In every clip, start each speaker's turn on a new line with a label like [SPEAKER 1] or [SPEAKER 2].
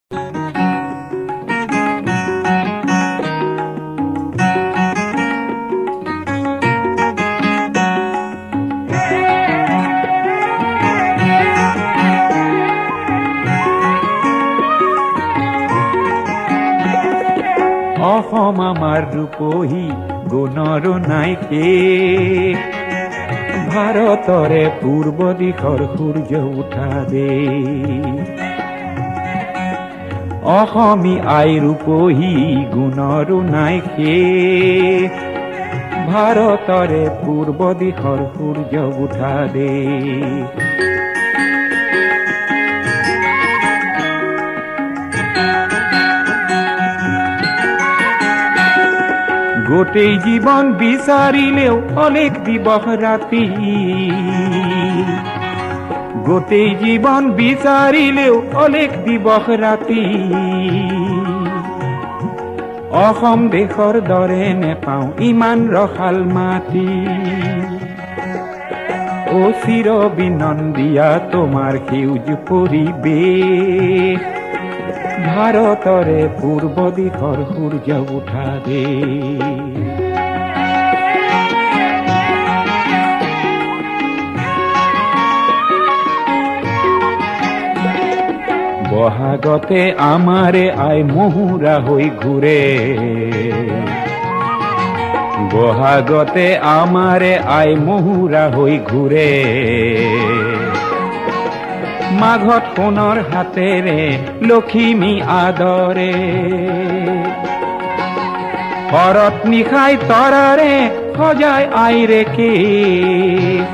[SPEAKER 1] অসম আমাৰ ৰূপহী গুণৰ নাইকে, ভাৰতৰে পূৰ্ব দিশৰ সূৰ্য উঠা দে। অসমী আই ৰূপহী গুণৰ নাইকে, ভাৰতৰে পূৰ্ব দিশৰ সূৰ্য উঠা দে। গোটেই জীৱন বিচাৰিলেও অলেখ দিবস ৰাতি, গোটেই জীৱন বিচাৰিলেও অলেখ দিবস ৰাতি। অসম দেশৰ দৰে নেপাওঁ ইমান ৰসাল মাটি, অ চিৰ বিনন্দিয়া তোমাৰ সেউজ পৰিৱেশ, ভাৰতৰে পূৰ্ব দিশৰ সূৰ্য উঠা দে। বহাগতে আমাৰে আই মহুৰা হৈ ঘূৰে, বহাগতে আমাৰে আই মহুৰা হৈ ঘূৰে। মাঘত সোণৰ হাতেৰে লখিমী আদৰে, শৰত নিশাই তৰাৰে সজায় আইৰে কেশ,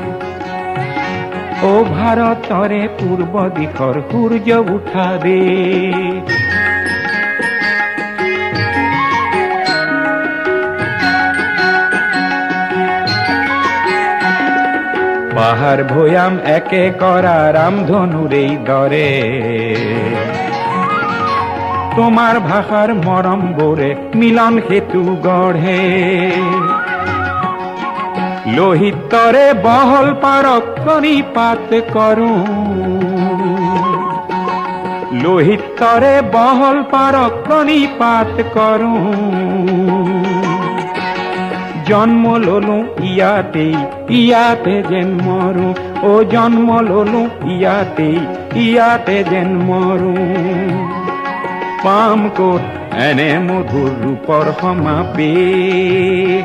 [SPEAKER 1] অ ভাৰতৰে পূৰ্ব দিশৰ সূৰ্য উঠা দে। পাহাৰ ভৈয়াম একে কৰা ৰামধনুৰেই দৰে, তোমাৰ ভাষাৰ মৰম বোৰে মিলন সেতু গঢ়ে। লোহিতৰে বহল পাৰক কণিপাত কৰোঁ, লোহিতৰে বহল পাৰক কণিপাত কৰোঁ। জন্ম ললো ইয়াতেই ইয়াতে যেন মৰো, অ জন্ম ললো ইয়াতেই ইয়াতে যেন মৰো। পাম ক'ত এনে মধুৰ ৰূপৰ সমাৱেশ,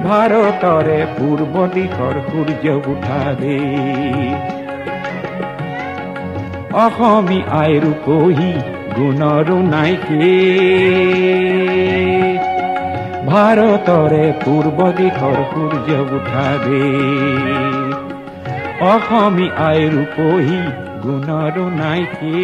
[SPEAKER 1] ভাৰতৰে পূৰ্ব দিশৰ সূৰ্য উঠা দে। অসমী আই ৰূপহী গুণৰো নাইকে, ভাৰতৰে পূৰ্ব দিশৰ সূৰ্য উঠা দে। অসমী আই ৰূপহী গুণৰো নাইকে।